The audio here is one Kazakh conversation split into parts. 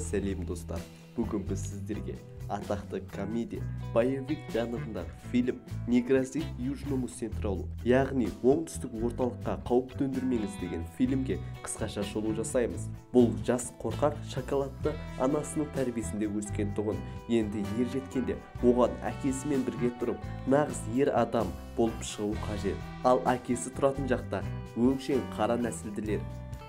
сәлем достар. Бүгін біз сіздерге атақты комедия, боевик жанрындағы фильм «Не Южному Централу», яғни оңтүстік орталыққа қауіп төндірмеңіз деген фильмге қысқаша шолу жасаймыз. Бұл жас қорқақ шоколадты анасының тәрбиесінде өскен тұғын енді ер жеткенде оған әкесімен бірге тұрып, нағыз ер адам болып шығу қажет. Ал әкесі тұратын жақта өңшең қара нәсілділер.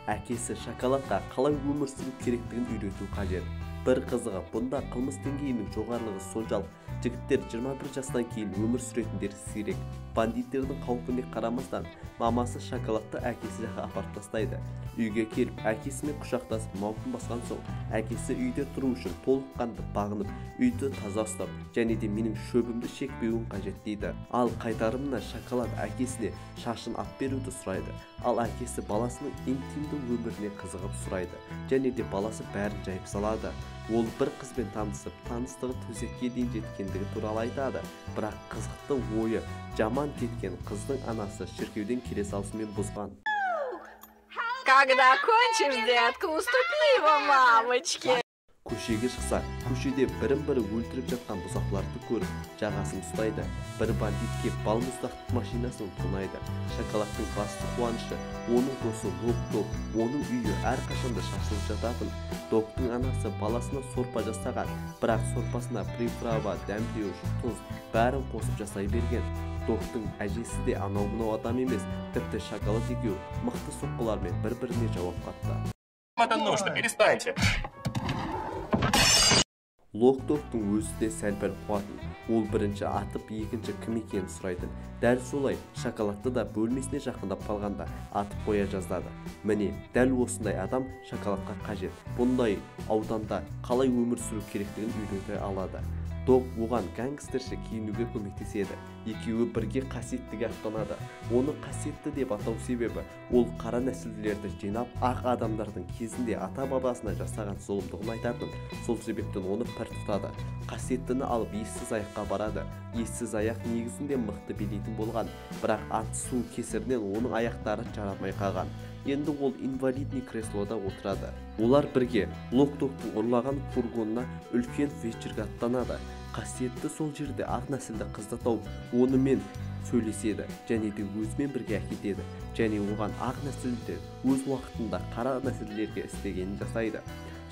Әкесі шоколадқа қалай өмір сүру керектігін үйрету қажет. Бір қызығы, бұнда қылмыс деңгейінің жоғарылығы соншалық, жігіттер 21 жастан кейін өмір сүретіндер сирек. Бандиттердің қауіпіне қарамастан, мамасы шоколадты әкесі жаққа апарып тастайды. Үйге келіп, әкесімен құшақтасып мауқын басқан соң, әкесі үйде тұру үшін толыққанды бағынып, үйді таза ұстап, және де менің шөбімді шекпеуін қажет дейді. Ал қайтарымына шоколад әкесіне шашын ап беруді сұрайды. Ал әкесі баласының интимді өміріне қызығып сұрайды, және де баласы бәрін жайып салады. Ол бір қызбен танысып, таныстығы төсекке дейін жеткендігі туралы айтады. Бірақ қызықты ойы жаман кеткен қыздың анасы шіркеуден келе салысымен бұзған. Когда кончишь, детка, уступи его мамочке. Көшеге шықса, көшеде бірін-бірі өлтіріп жатқан бұзақларды көріп, жағасын ұстайды. Бір бандит кеп балмұздақтық машинасын тонайды. Шоколадтың басты қуанышы, оның досы Док. Оның үйі әрқашанда шашылып жататын. Доктың анасы баласына сорпа жасаған, бірақ сорпасына приправа, дәмдеуіш, тұз бәрін қосып жасай берген. Доктың әжесі де анау-мынау адам емес, тіпті шоколад екеуі мықты соққылармен бір-біріне жауап қатты. Это нужно, перестаньте. Доктың өзі де сәл-пәл қуатын. Ол бірінші атып, екінші кім екенін сұрайды. Дәл солай шоколадты да бөлмесіне жақындап қалғанда атып қоя жаздады. Міне, дәл осындай адам шоколадқа қажет. Бұндай ауданда қалай өмір сүру керектігін үйрете алады. Док оған гангстерше киінуге көмектеседі. Екеуі бірге қасиеттіге аттанады. Оны қасиетті деп атау себебі, ол қара нәсілділерді жинап, ақ адамдардың кезінде ата-бабасына жасаған зұлымдығын айтатын. Сол себептен оны пір тұтады. Қасиеттіні алып ессіз аяққа барады. Ессіз аяқ негізінде мықты билейтін болған, бірақ атысу кесірінен оның аяқтары жарамай қалған. Енді ол инвалидный креслода отырады. Олар бірге Доктың ұрлаған фургонына үлкен вечерге аттанады. Қасиетті сол жерде ақ нәсілді қызды тауып, онымен сөйлеседі, және де өзімен бірге әкетеді. Және оған ақ нәсілдер өз уақытында қара нәсілдерге істегенін жасайды.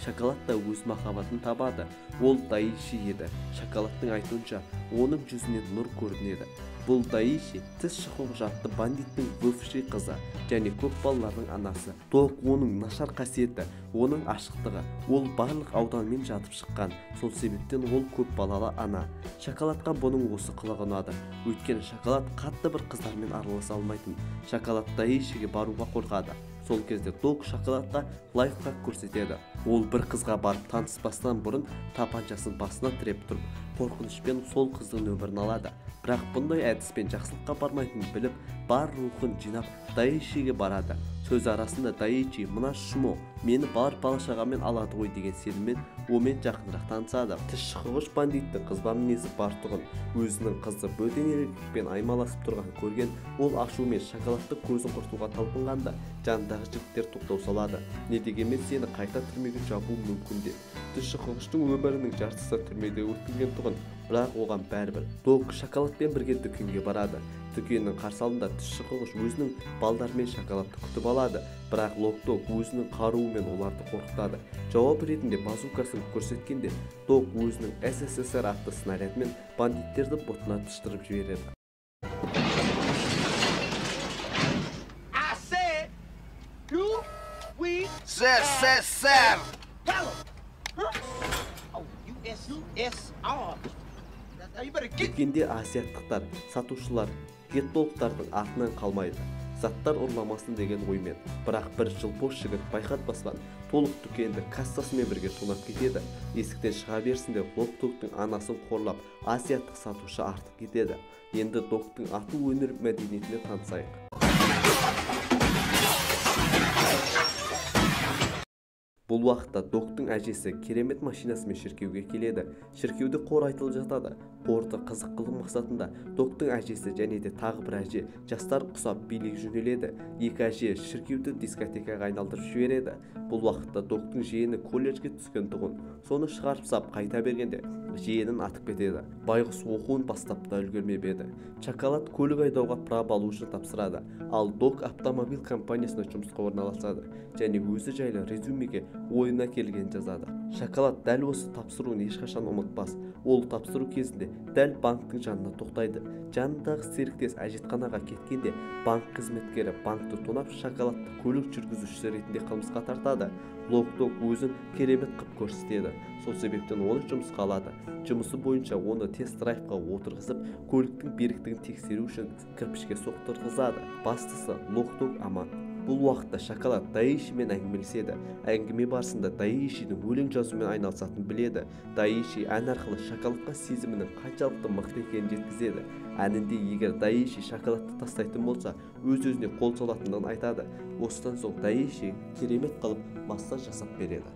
Шоколад та өз махаббатын табады. Ол Даиши еді. Шоколадтың айтуынша, оның жүзінен нұр көрінеді. Бұл Даиши тіс шыққыш атты бандиттің бывший қызы және көп балалардың анасы. Док оның нашар қасиеті, оның ашықтығы, ол барлық ауданмен жатып шыққан. Сол себептен ол көп балалы ана. Шоколадқа бұның осы қылығы ұнады. Өйткені шоколад қатты бір қыздармен араласа алмайтын. Шоколад Даишиге баруға қорқады. Сол кезде Док шоколадқа лайфхак көрсетеді. Ол бір қызға барып таныспастан бұрын тапаншасын басына тіреп тұрып, қорқынышпен сол қыздың өмірін алады. Бірақ бұндай әдіспен жақсылыққа бармайтынын біліп, бар рухын жинап Даишиге барады. Сөз арасында Даиши, мына шумо, мені бар бала-шағамен алады ғой деген сеніммен омен жақынырақ танысады. Тіс шыққыш бандиттің қызба мінезі бар тұғын, өзінің қызы бөтен еркекпен аймаласып тұрған көрген, ол ашумен шоколадты көзін құртуға талпынғанда, жанындағы жігіттер тоқтау салады. Не дегенмен сені қайта түрмеге жабу мүмкін деп. Тіс шыққыштың өмірінің жартысы түрмеде өткізген тұғын, бірақ оған бәрібір. Док шоколадпен бірге дүкенге барады. Дүкеннің қарсы алдында тіс шыққыш өзінің балдармен шоколадты күтіп алады, бірақ Док өзінің қаруымен оларды қорқытады. Жауап ретінде базукасын көрсеткенде, Док өзінің СССР атты снарядмен бандиттерді бұтына тұштырып жібереді. Сэр! Дүкенде азиаттықтар, сатушылар, геттолықтардың артынан қалмайды. Заттар ұрламасын деген оймен. Бірақ бір жылпос жігіт байқатпастан толық дүкенді кассасымен бірге тонап кетеді. Есіктен шыға берсінде Доктың анасын қорлап, азиаттық сатушы артып кетеді. Енді Доктың ату өнер мәдениетіне танысайық. Бұл Бұл уақытта Доктың әжесі керемет машинасымен шіркеуге келеді. Шіркеуде қор айтылып жатады. Қорды қызық қылу мақсатында Доктың әжесі және де тағы бір әже жастар құсап билей жөнеледі. Екі әже шіркеуді дискотекаға айналдырып жібереді. Бұл уақытта Доктың жиені колледжге түскен тұғын. Соны шығарып сап қайта бергенде жиенін атып кетеді. Байғұс оқуын бастап та үлгермеп еді. Шоколад көлік айдауға права алу үшін тапсырады. Ал Док автомобиль компаниясына жұмысқа орналасады және өзі жайлы резюмеге ойына келген жазады. Шоколад дәл осы тапсыруын ешқашан ұмытпас. Ол тапсыру кезінде дәл банктың жанына тоқтайды. Жанындағы серіктес әжетханаға кеткенде банк қызметкері банкты тонап Шоколадты көлік жүргізушісі ретінде қылмысқа тартады. Лок-Дог өзін керемет қып көрсетеді. Сол себептен оны жұмысқа алады. Жұмысы бойынша оны тест-драйвқа отырғызып, көліктің беріктігін тексеру үшін кірпішке соқтырғызады. Бастысы Лок-Дог аман. Бұл уақытта Шоколад Даишимен әңгімелеседі. Әңгіме барысында Даишидің өлең жазумен айналысатынын біледі. Даиши ән арқылы Шоколадқа сезімінің қаншалықты мықты екенін жеткізеді. Әнінде егер Даиши Шоколадты тастайтын болса, өз-өзіне қол салатындығын айтады. Осыдан соң Даиши керемет қылып массаж жасап береді.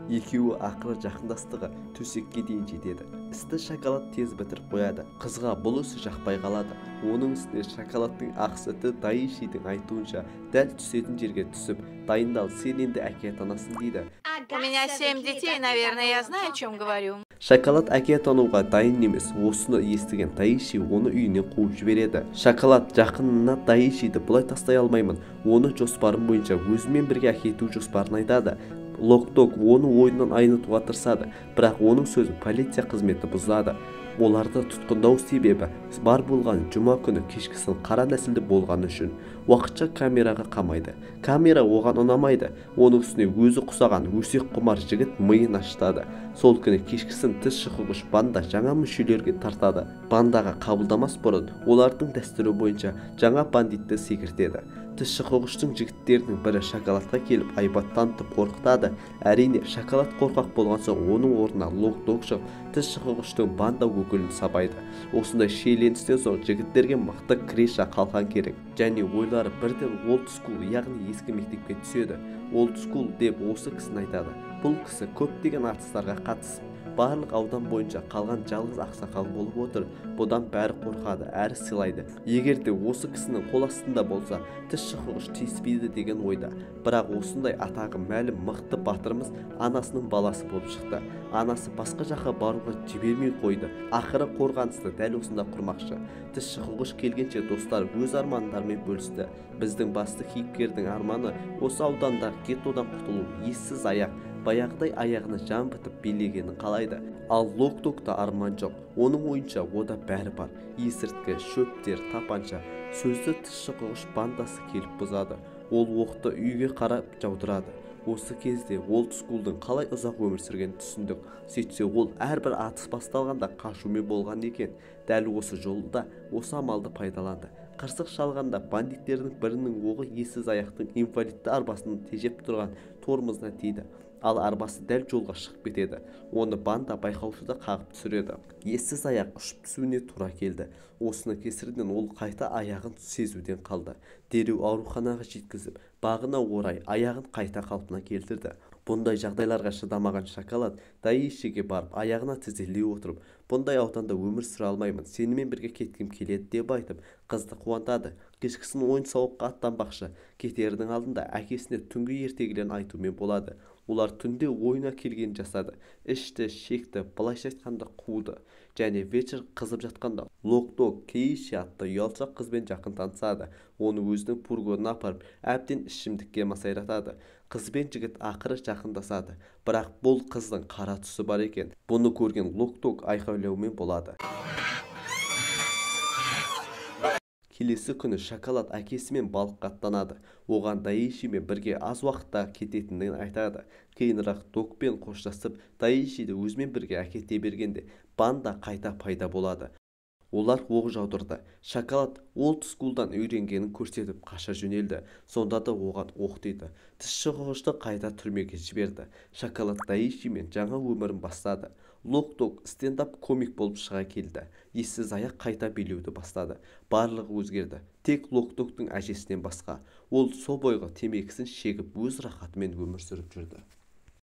Екеуі ақыры жақындастығы төсекке дейін жетеді. Істі Шоколад тез бітіріп қояды. Қызға бұл ісі жақпай қалады. Оның үстіне Шоколадтың ақсыты Даишидің айтуынша дәл түсетін жерге түсіп, дайындал, сен енді әке атанасың дейді. У меня 7 детей, наверное, я знаю, о чем говорю. Шоколад әке атануға дайын емес. Осыны естіген Даиши оны үйінен қуып жібереді. Шоколад жақынына Даишиді бұлай тастай алмаймын. Оны жоспарым бойынша өзімен бірге әкету жоспарын айтады. Лок-Дог оны ойынан айнытуға тырысады, бірақ оның сөзін полиция қызметі бұзады. Оларды тұтқындау себебі бар болған жұма күні кешкісін қара нәсілді болғаны үшін уақытша камераға қамайды. Камера оған ұнамайды. Оның үстіне өзі құсаған өсек құмар жігіт миын ашытады. Сол күні кешкісін тіс шұқығыш банда жаңа мүшелерге тартады. Бандаға қабылдамас бұрын олардың дәстүрі бойынша жаңа бандитті секіртеді. Тіс шұқығыштың жігіттерінің бірі Шоколадқа келіп айбат танытып қорқытады. Әрине, Шоколад қорқақ болған соң оның орнына Лок-Дог шығып, тіс шұқығыштың банда өкілін сабайды. Осындай шиеленістен соң жігіттерге мықты креша қалқан керек. Және ойлары бірден Old School, яғни ескі мектепке түседі. Old School деп осы кісіні айтады. Бұл кісі көптеген артыстарға қатысып, барлық аудан бойынша қалған жалғыз ақсақал болып отыр. Бұдан бәрі қорқады, әрі сыйлайды. Егер де осы кісінің қол астында болса, тіс шұқығыш тиіспейді деген ойда. Бірақ осындай атағы мәлім мықты батырымыз анасының баласы болып шықты. Анасы басқа жаққа баруға жібермей қойды. Ақыры қорғанысты дәл осында құрмақшы. Тіс шұқығыш келгенше достар өз армандарымен бөлісті. Біздің басты кейіпкердің арманы осы аудандағы геттодан құтылу, ессіз аяқ. Баяғыдай аяғына жан бітіп билегенін қалайды. Ал Лок-Догта арман жоқ. Оның ойынша ода бәрі бар. Есірткі, шөптер, тапанша. Сөзді тіс шұқығыш бандасы келіп бұзады. Ол оқты үйге қарап жаудырады. Осы кезде Old School'дың қалай ұзақ өмір сүргенін түсіндік. Сөйтсе ол әрбір атыс басталғанда қашумен болған екен. Дәл осы жолда осы амалды пайдаланды. Қырсық шалғанда бандиттердің бірінің оғы ессіз аяқтың инвалидті арбасының тежеп тұрған тормозына тиді. Ал арбасы дәл жолға шығып кетеді. Оны банда байқаусызда қағып түсіреді. Ессіз аяқ ұшып түсуіне тура келді. Осының кесірінен ол қайта аяғын сезуден қалды. Дереу ауруханаға жеткізіп, бағына орай аяғын қайта қалпына келтірді. Бұндай жағдайларға шыдамаған Шоколад Даишиге барып, аяғына тізелей отырып, бұндай ауданда өмір сүре алмаймын, сенімен бірге кеткім келеді деп айтып, қызды қуантады. Кешкісін ойын-сауыққа аттанбақшы. Кетердің алдында әкесіне түнгі ертегілерін айтумен болады. Олар түнде ойына келген жасады. Ішті, шекті, былайша айтқанда қуды. Және вечер қызып жатқанда Лок-Дог Кейши атты ұялшақ қызбен жақын танысады. Оны өзінің фургонына апарып, әбден ішімдікке масайратады. Қыз бен жігіт ақыры жақындасады. Бірақ бұл қыздың қара түсі бар екен. Бұны көрген Лок-Дог айқайлаумен болады. Келесі күні Шоколад әкесімен балыққа аттанады. Оған Даишимен бірге аз уақытта кететінін айтады. Кейінірек Докпен қоштасып, Даишиді өзімен бірге әкете бергенде банда қайта пайда болады. Олар оқ жаудырды. Шоколад Old School'дан үйренгенін көрсетіп қаша жөнелді. Сонда да оған оқ тиді. Тіс шұқығышты қайта түрмеге жіберді. Шоколад Даишимен жаңа өмірін бастады. Лок-Дог стендап комик болып шыға келді. Ессіз аяқ қайта билеуді бастады. Барлығы өзгерді. Тек Лок-Догтың әжесінен басқа. Ол сол бойғы темекісін шегіп өз рахатымен өмір сүріп жүрді.